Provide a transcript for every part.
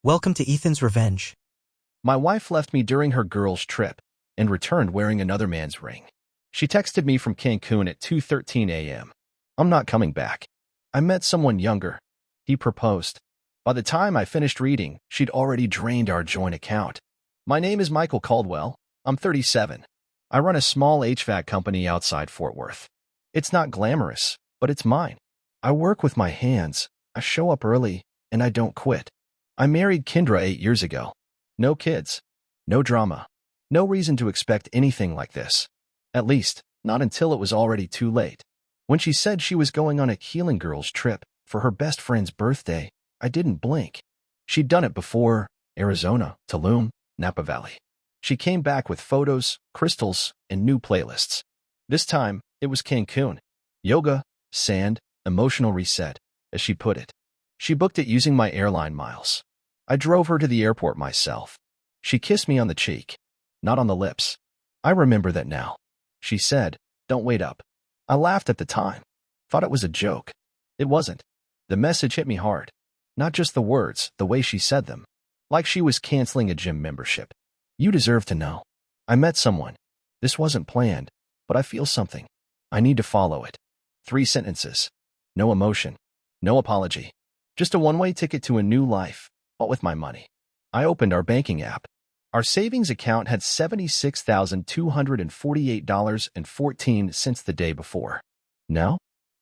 Welcome to Ethan's Revenge. My wife left me during her girls' trip and returned wearing another man's ring. She texted me from Cancun at 2:13 a.m. I'm not coming back. I met someone younger. He proposed. By the time I finished reading, she'd already drained our joint account. My name is Michael Caldwell. I'm 37. I run a small HVAC company outside Fort Worth. It's not glamorous, but it's mine. I work with my hands. I show up early, and I don't quit. I married Kendra 8 years ago. No kids. No drama. No reason to expect anything like this. At least, not until it was already too late. When she said she was going on a Healing Girls trip for her best friend's birthday, I didn't blink. She'd done it before: Arizona, Tulum, Napa Valley. She came back with photos, crystals, and new playlists. This time, it was Cancun. Yoga, sand, emotional reset, as she put it. She booked it using my airline miles. I drove her to the airport myself. She kissed me on the cheek, not on the lips. I remember that now. She said, "Don't wait up." I laughed at the time. Thought it was a joke. It wasn't. The message hit me hard. Not just the words, the way she said them. Like she was canceling a gym membership. You deserve to know. I met someone. This wasn't planned, but I feel something. I need to follow it. 3 sentences. No emotion. No apology. Just a one-way ticket to a new life, but with my money. I opened our banking app. Our savings account had $76,248.14 the day before. Now,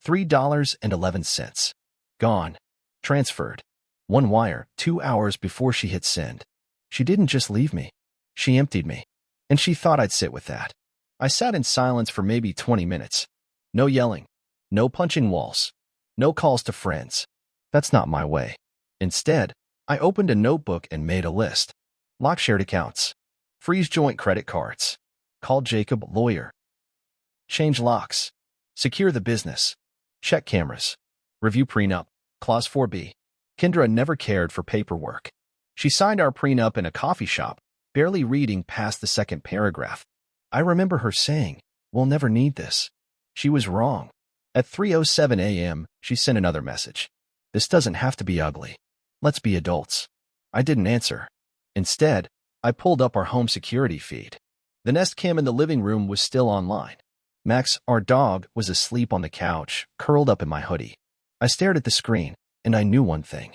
$3.11. Gone. Transferred. One wire, 2 hours before she hit send. She didn't just leave me. She emptied me. And she thought I'd sit with that. I sat in silence for maybe 20 minutes. No yelling. No punching walls. No calls to friends. That's not my way. Instead, I opened a notebook and made a list. Lock shared accounts. Freeze joint credit cards. Call Jacob, lawyer. Change locks. Secure the business. Check cameras. Review prenup. Clause 4B. Kendra never cared for paperwork. She signed our prenup in a coffee shop, barely reading past the second paragraph. I remember her saying, "We'll never need this." She was wrong. At 3:07 a.m., she sent another message. "This doesn't have to be ugly. Let's be adults." I didn't answer. Instead, I pulled up our home security feed. The Nest Cam in the living room was still online. Max, our dog, was asleep on the couch, curled up in my hoodie. I stared at the screen, and I knew one thing.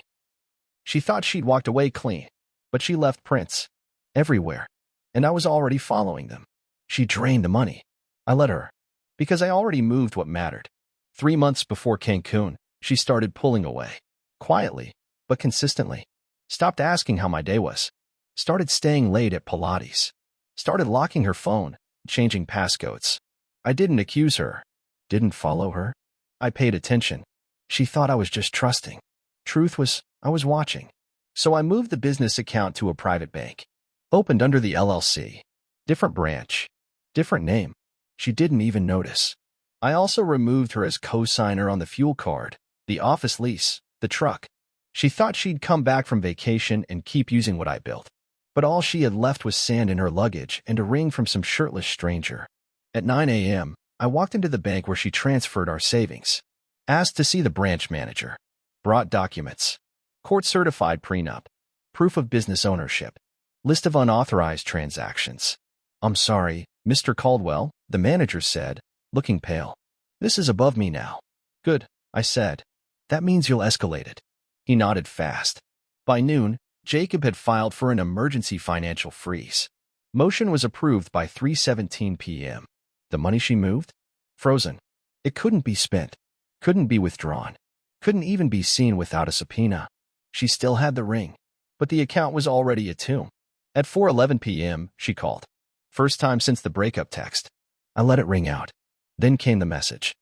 She thought she'd walked away clean, but she left prints. Everywhere. And I was already following them. She drained the money. I let her. Because I already moved what mattered. 3 months before Cancun, she started pulling away. Quietly, but consistently. Stopped asking how my day was. Started staying late at Pilates. Started locking her phone, changing passcodes. I didn't accuse her. Didn't follow her. I paid attention. She thought I was just trusting. Truth was, I was watching. So I moved the business account to a private bank. Opened under the LLC. Different branch. Different name. She didn't even notice. I also removed her as co-signer on the fuel card, the office lease, the truck. She thought she'd come back from vacation and keep using what I built. But all she had left was sand in her luggage and a ring from some shirtless stranger. At 9 a.m., I walked into the bank where she transferred our savings. Asked to see the branch manager. Brought documents. Court-certified prenup. Proof of business ownership. List of unauthorized transactions. "I'm sorry, Mr. Caldwell," the manager said, looking pale. "This is above me now." "Good," I said. "That means you'll escalate it." He nodded fast. By noon, Jacob had filed for an emergency financial freeze. Motion was approved by 3:17 p.m. The money she moved? Frozen. It couldn't be spent. Couldn't be withdrawn. Couldn't even be seen without a subpoena. She still had the ring, but the account was already a tomb. At 4:11 p.m., she called. First time since the breakup text. I let it ring out. Then came the message.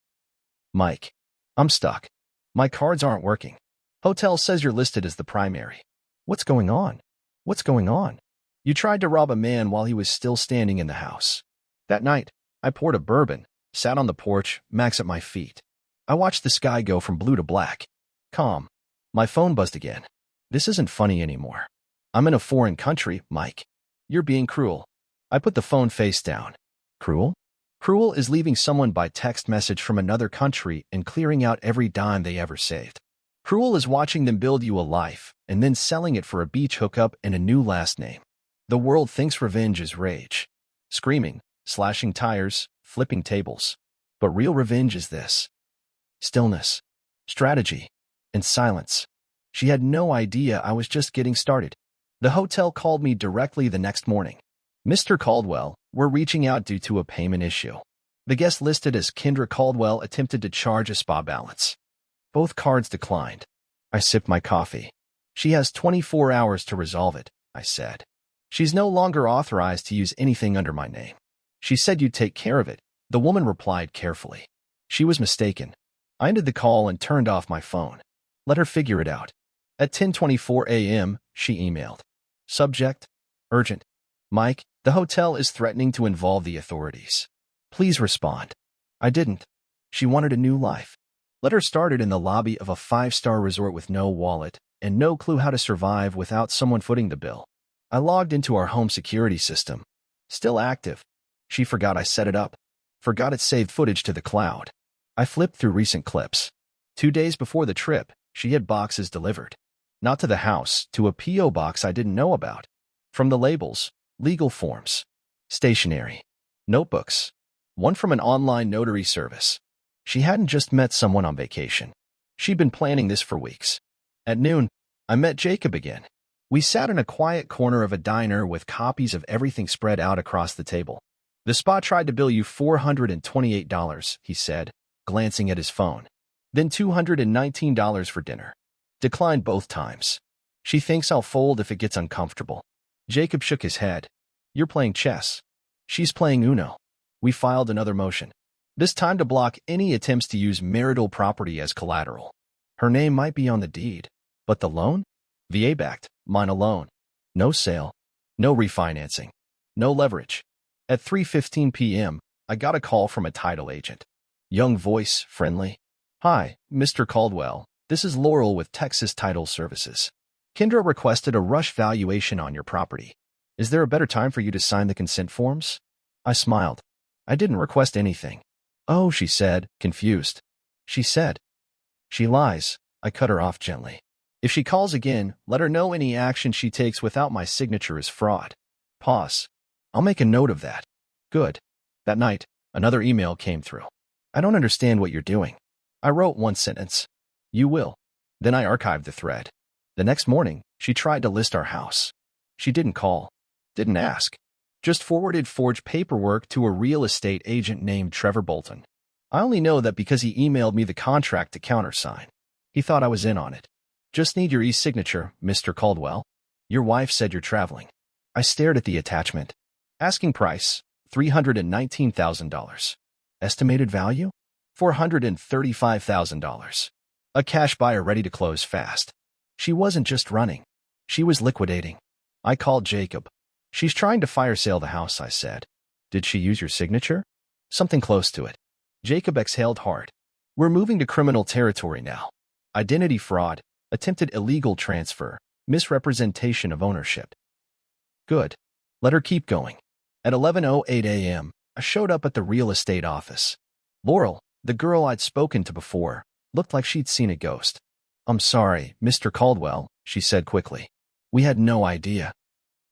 "Mike, I'm stuck. My cards aren't working. Hotel says you're listed as the primary. What's going on? What's going on? You tried to rob a man while he was still standing in the house." That night, I poured a bourbon, sat on the porch, Max at my feet. I watched the sky go from blue to black. Calm. My phone buzzed again. "This isn't funny anymore. I'm in a foreign country, Mike. You're being cruel." I put the phone face down. Cruel? Cruel is leaving someone by text message from another country and clearing out every dime they ever saved. Cruel as watching them build you a life and then selling it for a beach hookup and a new last name. The world thinks revenge is rage. Screaming, slashing tires, flipping tables. But real revenge is this. Stillness, strategy, and silence. She had no idea I was just getting started. The hotel called me directly the next morning. Mr. Caldwell, we're reaching out due to a payment issue. The guest listed as Kendra Caldwell attempted to charge a spa balance. Both cards declined. I sipped my coffee. She has 24 hours to resolve it, I said. She's no longer authorized to use anything under my name. She said you'd take care of it, the woman replied carefully. She was mistaken. I ended the call and turned off my phone. Let her figure it out. At 10:24 a.m., she emailed. Subject: urgent. Mike, the hotel is threatening to involve the authorities. Please respond. I didn't. She wanted a new life. Let her start it in the lobby of a 5-star resort with no wallet and no clue how to survive without someone footing the bill. I logged into our home security system. Still active. She forgot I set it up. Forgot it saved footage to the cloud. I flipped through recent clips. 2 days before the trip, she had boxes delivered. Not to the house, to a P.O. box I didn't know about. From the labels, legal forms, stationery, notebooks, one from an online notary service. She hadn't just met someone on vacation. She'd been planning this for weeks. At noon, I met Jacob again. We sat in a quiet corner of a diner with copies of everything spread out across the table. The spa tried to bill you $428, he said, glancing at his phone. Then $219 for dinner. Declined both times. She thinks I'll fold if it gets uncomfortable. Jacob shook his head. You're playing chess. She's playing Uno. We filed another motion. This time to block any attempts to use marital property as collateral. Her name might be on the deed, but the loan? VA-backed, mine alone. No sale, no refinancing, no leverage. At 3:15 p.m., I got a call from a title agent. Young voice, friendly. Hi, Mr. Caldwell. This is Laurel with Texas Title Services. Kendra requested a rush valuation on your property. Is there a better time for you to sign the consent forms? I smiled. I didn't request anything. Oh, she said, confused. She said. She lies. I cut her off gently. If she calls again, let her know any action she takes without my signature is fraud. Pause. I'll make a note of that. Good. That night, another email came through. I don't understand what you're doing. I wrote one sentence. You will. Then I archived the thread. The next morning, she tried to list our house. She didn't call. Didn't ask. Just forwarded forged paperwork to a real estate agent named Trevor Bolton. I only know that because he emailed me the contract to countersign. He thought I was in on it. Just need your e-signature, Mr. Caldwell. Your wife said you're traveling. I stared at the attachment. Asking price, $319,000. Estimated value? $435,000. A cash buyer ready to close fast. She wasn't just running. She was liquidating. I called Jacob. She's trying to fire sale the house, I said. Did she use your signature? Something close to it. Jacob exhaled hard. We're moving to criminal territory now. Identity fraud, attempted illegal transfer, misrepresentation of ownership. Good. Let her keep going. At 11:08 a.m., I showed up at the real estate office. Laurel, the girl I'd spoken to before, looked like she'd seen a ghost. I'm sorry, Mr. Caldwell, she said quickly. We had no idea.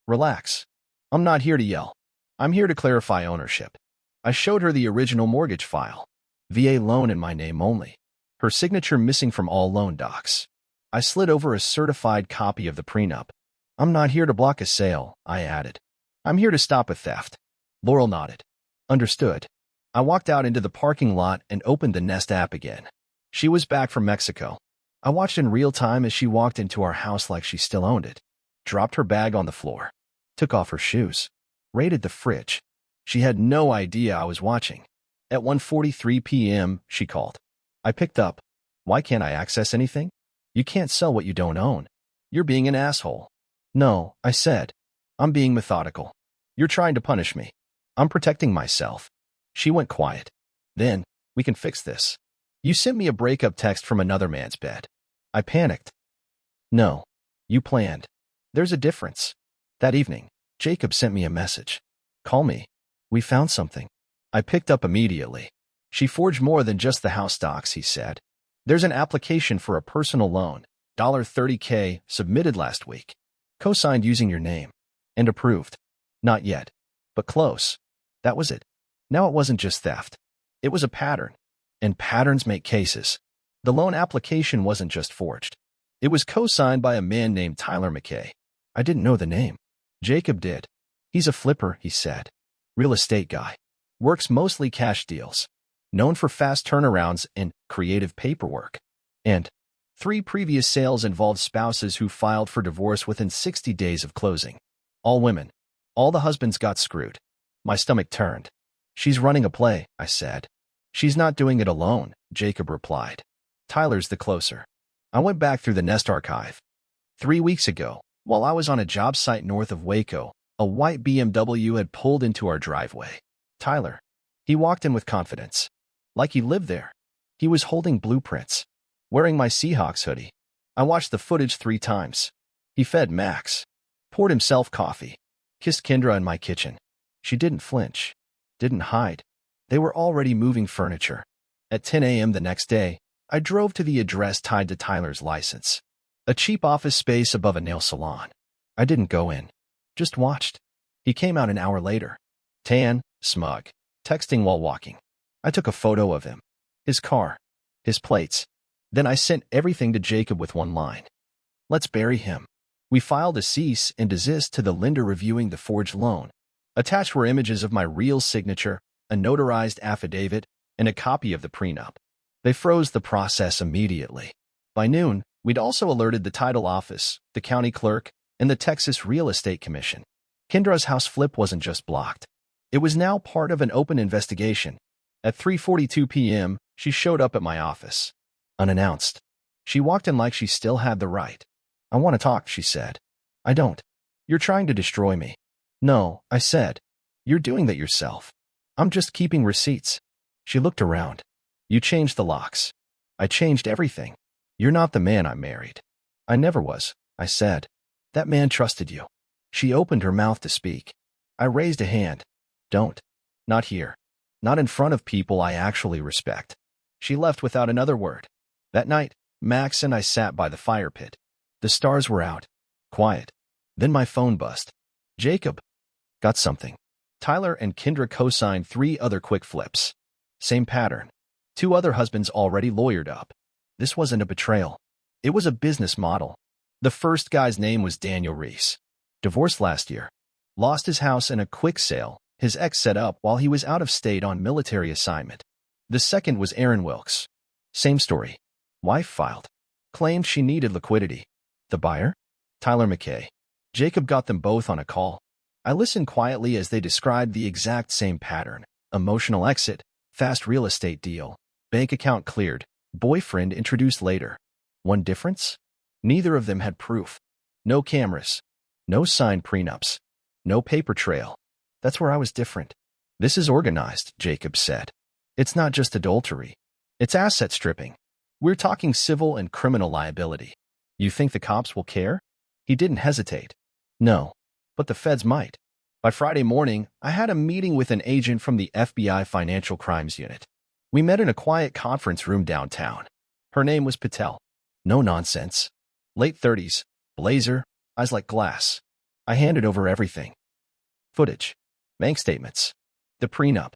Relax. I'm not here to yell. I'm here to clarify ownership. I showed her the original mortgage file. VA loan in my name only. Her signature missing from all loan docs. I slid over a certified copy of the prenup. I'm not here to block a sale, I added. I'm here to stop a theft. Laurel nodded. Understood. I walked out into the parking lot and opened the Nest app again. She was back from Mexico. I watched in real time as she walked into our house like she still owned it. Dropped her bag on the floor. Took off her shoes. Raided the fridge. She had no idea I was watching. At 1:43 p.m., she called. I picked up. Why can't I access anything? You can't sell what you don't own. You're being an asshole. No, I said. I'm being methodical. You're trying to punish me. I'm protecting myself. She went quiet. Then, we can fix this. You sent me a breakup text from another man's bed. I panicked. No, you planned. There's a difference. That evening, Jacob sent me a message. Call me. We found something. I picked up immediately. She forged more than just the house docs, he said. There's an application for a personal loan, $30K, submitted last week. Co-signed using your name. And approved. Not yet. But close. That was it. Now it wasn't just theft. It was a pattern. And patterns make cases. The loan application wasn't just forged. It was co-signed by a man named Tyler McKay. I didn't know the name. Jacob did. He's a flipper, he said. Real estate guy. Works mostly cash deals. Known for fast turnarounds and creative paperwork. And 3 previous sales involved spouses who filed for divorce within 60 days of closing. All women. All the husbands got screwed. My stomach turned. She's running a play, I said. She's not doing it alone, Jacob replied. Tyler's the closer. I went back through the Nest archive. 3 weeks ago, while I was on a job site north of Waco, a white BMW had pulled into our driveway. Tyler. He walked in with confidence. Like he lived there. He was holding blueprints. Wearing my Seahawks hoodie. I watched the footage 3 times. He fed Max. Poured himself coffee. Kissed Kendra in my kitchen. She didn't flinch. Didn't hide. They were already moving furniture. At 10 a.m. the next day, I drove to the address tied to Tyler's license. A cheap office space above a nail salon. I didn't go in. Just watched. He came out an hour later. Tan, smug, texting while walking. I took a photo of him. His car. His plates. Then I sent everything to Jacob with one line. Let's bury him. We filed a cease and desist to the lender reviewing the forged loan. Attached were images of my real signature, a notarized affidavit, and a copy of the prenup. They froze the process immediately. By noon, we'd also alerted the title office, the county clerk, and the Texas Real Estate Commission. Kendra's house flip wasn't just blocked. It was now part of an open investigation. At 3:42 p.m., she showed up at my office. Unannounced. She walked in like she still had the right. I want to talk, she said. I don't. You're trying to destroy me. No, I said. You're doing that yourself. I'm just keeping receipts. She looked around. You changed the locks. I changed everything. You're not the man I married. I never was, I said. That man trusted you. She opened her mouth to speak. I raised a hand. Don't. Not here. Not in front of people I actually respect. She left without another word. That night, Max and I sat by the fire pit. The stars were out. Quiet. Then my phone buzzed. Jacob. Got something. Tyler and Kendra co-signed 3 other quick flips. Same pattern. 2 other husbands already lawyered up. This wasn't a betrayal. It was a business model. The first guy's name was Daniel Reese. Divorced last year. Lost his house in a quick sale his ex set up while he was out of state on military assignment. The second was Aaron Wilkes. Same story. Wife filed. Claimed she needed liquidity. The buyer? Tyler McKay. Jacob got them both on a call. I listened quietly as they described the exact same pattern. Emotional exit, fast real estate deal, bank account cleared, boyfriend introduced later. One difference? Neither of them had proof. No cameras. No signed prenups. No paper trail. That's where I was different. This is organized, Jacob said. It's not just adultery. It's asset stripping. We're talking civil and criminal liability. You think the cops will care? He didn't hesitate. No. But the feds might. By Friday morning, I had a meeting with an agent from the FBI Financial Crimes Unit. We met in a quiet conference room downtown. Her name was Patel. No nonsense. Late 30s, blazer, eyes like glass. I handed over everything. Footage. Bank statements. The prenup.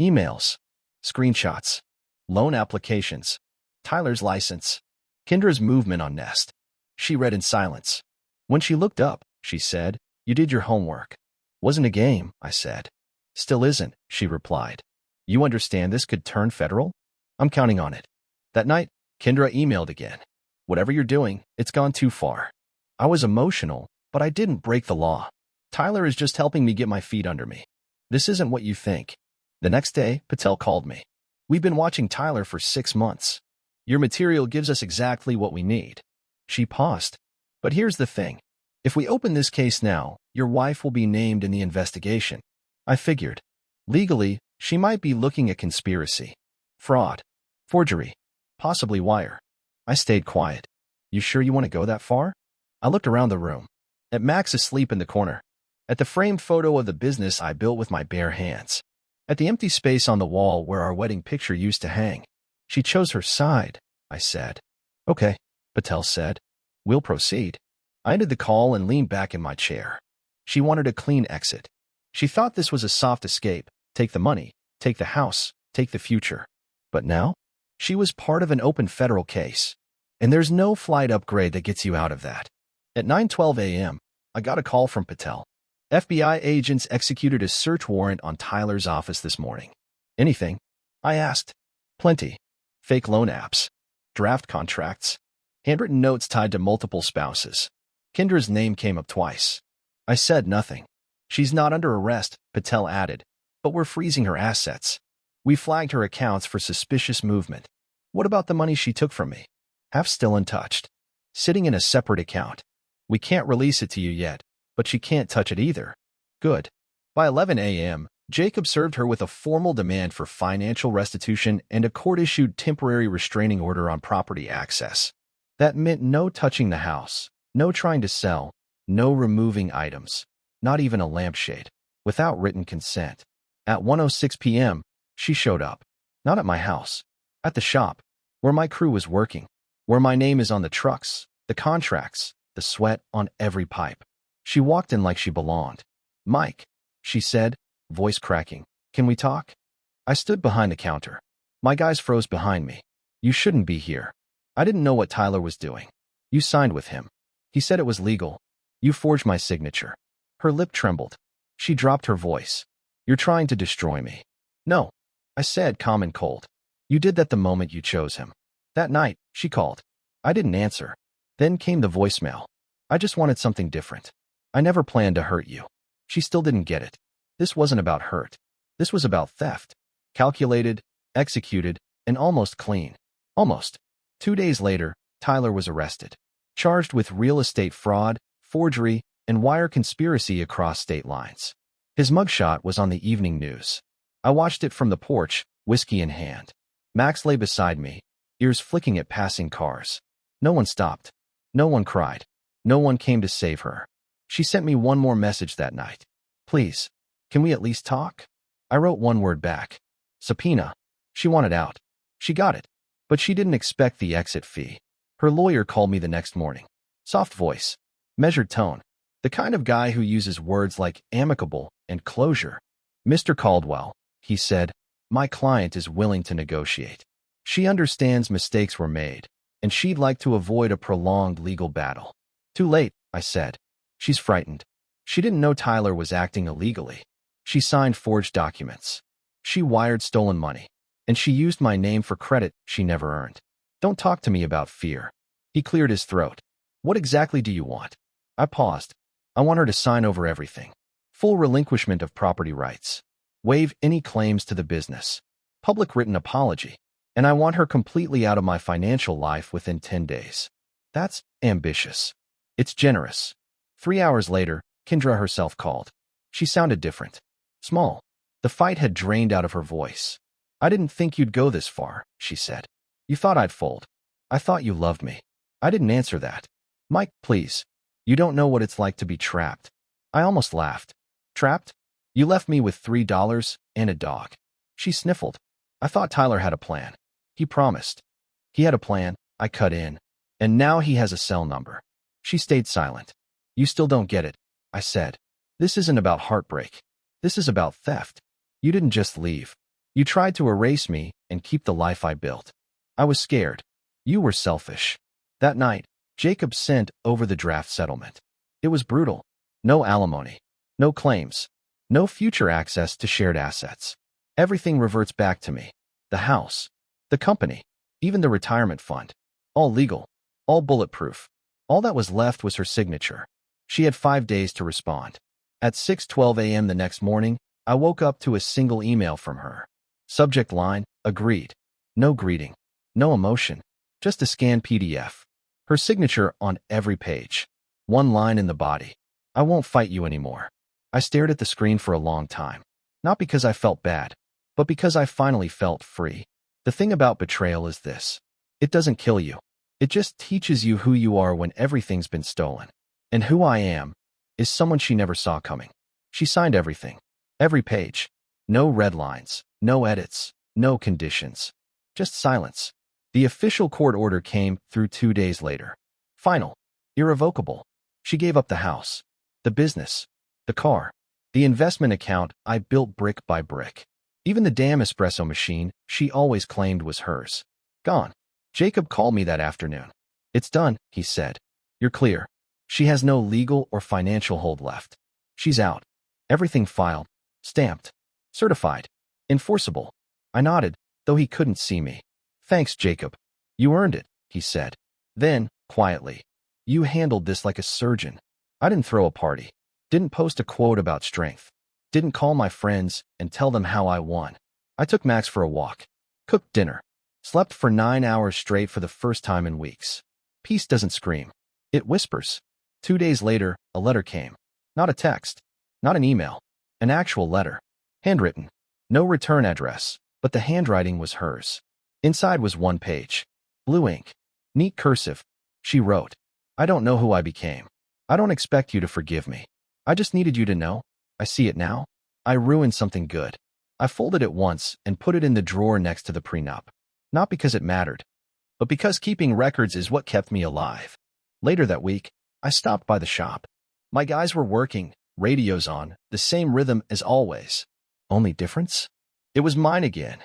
Emails. Screenshots. Loan applications. Tyler's license. Kendra's movement on Nest. She read in silence. When she looked up, she said, You did your homework. Wasn't a game, I said. Still isn't, she replied. You understand this could turn federal? I'm counting on it. That night, Kendra emailed again. Whatever you're doing, it's gone too far. I was emotional, but I didn't break the law. Tyler is just helping me get my feet under me. This isn't what you think. The next day, Patel called me. We've been watching Tyler for 6 months. Your material gives us exactly what we need. She paused. But here's the thing. If we open this case now, your wife will be named in the investigation. I figured. Legally, she might be looking at conspiracy, fraud, forgery, possibly wire. I stayed quiet. You sure you want to go that far? I looked around the room. At Max asleep in the corner. At the framed photo of the business I built with my bare hands. At the empty space on the wall where our wedding picture used to hang. She chose her side, I said. Okay, Patel said. We'll proceed. I ended the call and leaned back in my chair. She wanted a clean exit. She thought this was a soft escape. Take the money, take the house, take the future. But now, she was part of an open federal case. And there's no flight upgrade that gets you out of that. At 9:12 a.m., I got a call from Patel. FBI agents executed a search warrant on Tyler's office this morning. Anything? I asked. Plenty. Fake loan apps. Draft contracts. Handwritten notes tied to multiple spouses. Kendra's name came up twice. I said nothing. She's not under arrest, Patel added, but we're freezing her assets. We flagged her accounts for suspicious movement. What about the money she took from me? Half still untouched. Sitting in a separate account. We can't release it to you yet, but she can't touch it either. Good. By 11 a.m., Jacob served her with a formal demand for financial restitution and a court-issued temporary restraining order on property access. That meant no touching the house, no trying to sell, no removing items, not even a lampshade, without written consent. At 1:06 p.m., she showed up. Not at my house. At the shop, where my crew was working, where my name is on the trucks, the contracts, the sweat on every pipe. She walked in like she belonged. Mike, she said, voice cracking, can we talk? I stood behind the counter. My guys froze behind me. You shouldn't be here. I didn't know what Tyler was doing. You signed with him. He said it was legal. You forged my signature. Her lip trembled. She dropped her voice. You're trying to destroy me. No, I said, calm and cold. You did that the moment you chose him. That night, she called. I didn't answer. Then came the voicemail. I just wanted something different. I never planned to hurt you. She still didn't get it. This wasn't about hurt. This was about theft. Calculated, executed, and almost clean. Almost. 2 days later, Tyler was arrested. Charged with real estate fraud, forgery, and wire conspiracy across state lines. His mugshot was on the evening news. I watched it from the porch, whiskey in hand. Max lay beside me, ears flicking at passing cars. No one stopped. No one cried. No one came to save her. She sent me one more message that night. Please, can we at least talk? I wrote one word back. Subpoena. She wanted out. She got it. But she didn't expect the exit fee. Her lawyer called me the next morning. Soft voice. Measured tone. The kind of guy who uses words like amicable and closure. Mr. Caldwell, he said, my client is willing to negotiate. She understands mistakes were made, and she'd like to avoid a prolonged legal battle. Too late, I said. She's frightened. She didn't know Tyler was acting illegally. She signed forged documents. She wired stolen money. And she used my name for credit she never earned. Don't talk to me about fear. He cleared his throat. What exactly do you want? I paused. I want her to sign over everything. Full relinquishment of property rights. Waive any claims to the business. Public written apology. And I want her completely out of my financial life within 10 days. That's ambitious. It's generous. 3 hours later, Kendra herself called. She sounded different. Small. The fight had drained out of her voice. I didn't think you'd go this far, she said. You thought I'd fold. I thought you loved me. I didn't answer that. Mike, please. You don't know what it's like to be trapped. I almost laughed. Trapped? You left me with $3 and a dog. She sniffled. I thought Tyler had a plan. He promised. He had a plan, I cut in. And now he has a cell number. She stayed silent. You still don't get it, I said. This isn't about heartbreak. This is about theft. You didn't just leave. You tried to erase me and keep the life I built. I was scared. You were selfish. That night, Jacob sent over the draft settlement. It was brutal. No alimony. No claims. No future access to shared assets. Everything reverts back to me. The house. The company. Even the retirement fund. All legal. All bulletproof. All that was left was her signature. She had 5 days to respond. At 6:12 a.m. the next morning, I woke up to a single email from her. Subject line, agreed. No greeting. No emotion. Just a scanned PDF. Her signature on every page. One line in the body. I won't fight you anymore. I stared at the screen for a long time. Not because I felt bad, but because I finally felt free. The thing about betrayal is this. It doesn't kill you. It just teaches you who you are when everything's been stolen. And who I am is someone she never saw coming. She signed everything. Every page. No red lines. No edits. No conditions. Just silence. The official court order came through 2 days later. Final. Irrevocable. She gave up the house, the business, the car, the investment account I built brick by brick. Even the damn espresso machine she always claimed was hers. Gone. Jacob called me that afternoon. It's done, he said. You're clear. She has no legal or financial hold left. She's out. Everything filed, stamped, certified, enforceable. I nodded, though he couldn't see me. Thanks, Jacob. You earned it, he said. Then, quietly, you handled this like a surgeon. I didn't throw a party. Didn't post a quote about strength. Didn't call my friends and tell them how I won. I took Max for a walk. Cooked dinner. Slept for 9 hours straight for the first time in weeks. Peace doesn't scream. It whispers. 2 days later, a letter came. Not a text. Not an email. An actual letter. Handwritten. No return address, but the handwriting was hers. Inside was one page. Blue ink. Neat cursive. She wrote, I don't know who I became. I don't expect you to forgive me. I just needed you to know. I see it now. I ruined something good. I folded it once and put it in the drawer next to the prenup. Not because it mattered, but because keeping records is what kept me alive. Later that week, I stopped by the shop. My guys were working, radios on, the same rhythm as always. Only difference? It was mine again.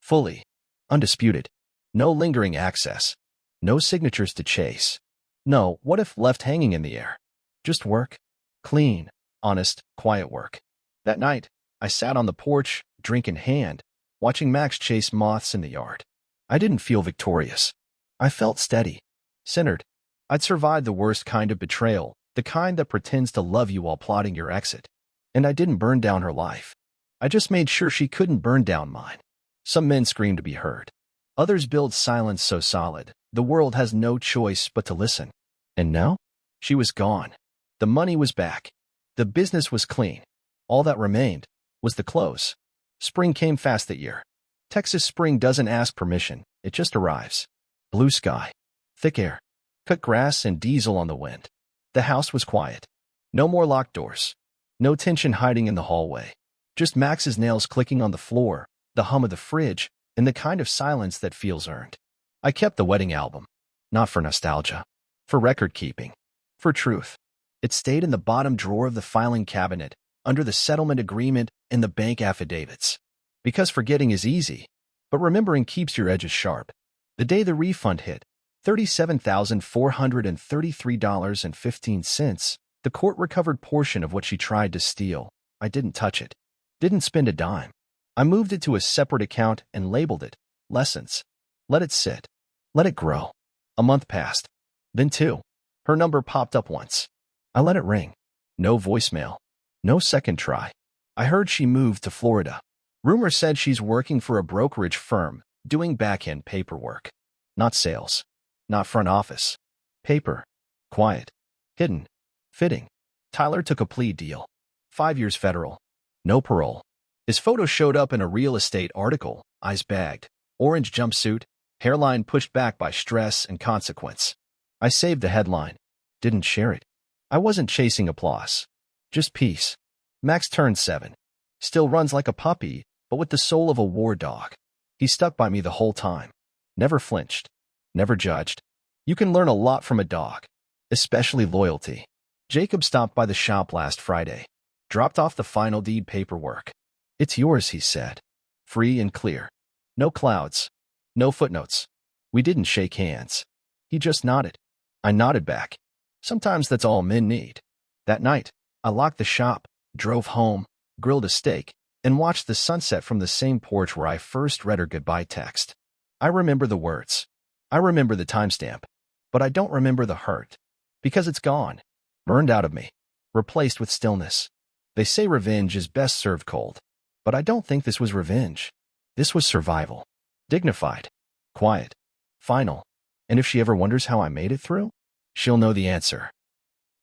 Fully. Undisputed. No lingering access. No signatures to chase. No, what if left hanging in the air? Just work. Clean, honest, quiet work. That night, I sat on the porch, drink in hand, watching Max chase moths in the yard. I didn't feel victorious. I felt steady. Centered. I'd survived the worst kind of betrayal, the kind that pretends to love you while plotting your exit. And I didn't burn down her life. I just made sure she couldn't burn down mine. Some men scream to be heard. Others build silence so solid, the world has no choice but to listen. And now? She was gone. The money was back. The business was clean. All that remained was the clothes. Spring came fast that year. Texas spring doesn't ask permission, it just arrives. Blue sky, thick air, cut grass and diesel on the wind. The house was quiet. No more locked doors. No tension hiding in the hallway. Just Max's nails clicking on the floor, the hum of the fridge, and the kind of silence that feels earned. I kept the wedding album. Not for nostalgia. For record keeping. For truth. It stayed in the bottom drawer of the filing cabinet, under the settlement agreement and the bank affidavits. Because forgetting is easy, but remembering keeps your edges sharp. The day the refund hit, $37,433.15, the court-recovered portion of what she tried to steal. I didn't touch it. Didn't spend a dime. I moved it to a separate account and labeled it Lessons. Let it sit. Let it grow. A month passed. Then two. Her number popped up once. I let it ring. No voicemail. No second try. I heard she moved to Florida. Rumor said she's working for a brokerage firm, doing back-end paperwork. Not sales. Not front office. Paper. Quiet. Hidden. Fitting. Tyler took a plea deal. 5 years federal. No parole. His photo showed up in a real estate article, eyes bagged, orange jumpsuit, hairline pushed back by stress and consequence. I saved the headline. Didn't share it. I wasn't chasing applause. Just peace. Max turned 7. Still runs like a puppy, but with the soul of a war dog. He stuck by me the whole time. Never flinched. Never judged. You can learn a lot from a dog. Especially loyalty. Jacob stopped by the shop last Friday. Dropped off the final deed paperwork. It's yours, he said. Free and clear. No clouds. No footnotes. We didn't shake hands. He just nodded. I nodded back. Sometimes that's all men need. That night, I locked the shop, drove home, grilled a steak, and watched the sunset from the same porch where I first read her goodbye text. I remember the words. I remember the timestamp. But I don't remember the hurt. Because it's gone. Burned out of me. Replaced with stillness. They say revenge is best served cold. But I don't think this was revenge. This was survival. Dignified. Quiet. Final. And if she ever wonders how I made it through, she'll know the answer.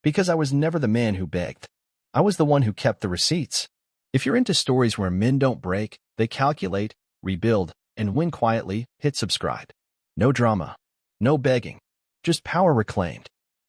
Because I was never the man who begged. I was the one who kept the receipts. If you're into stories where men don't break, they calculate, rebuild, and win quietly, hit subscribe. No drama. No begging. Just power reclaimed.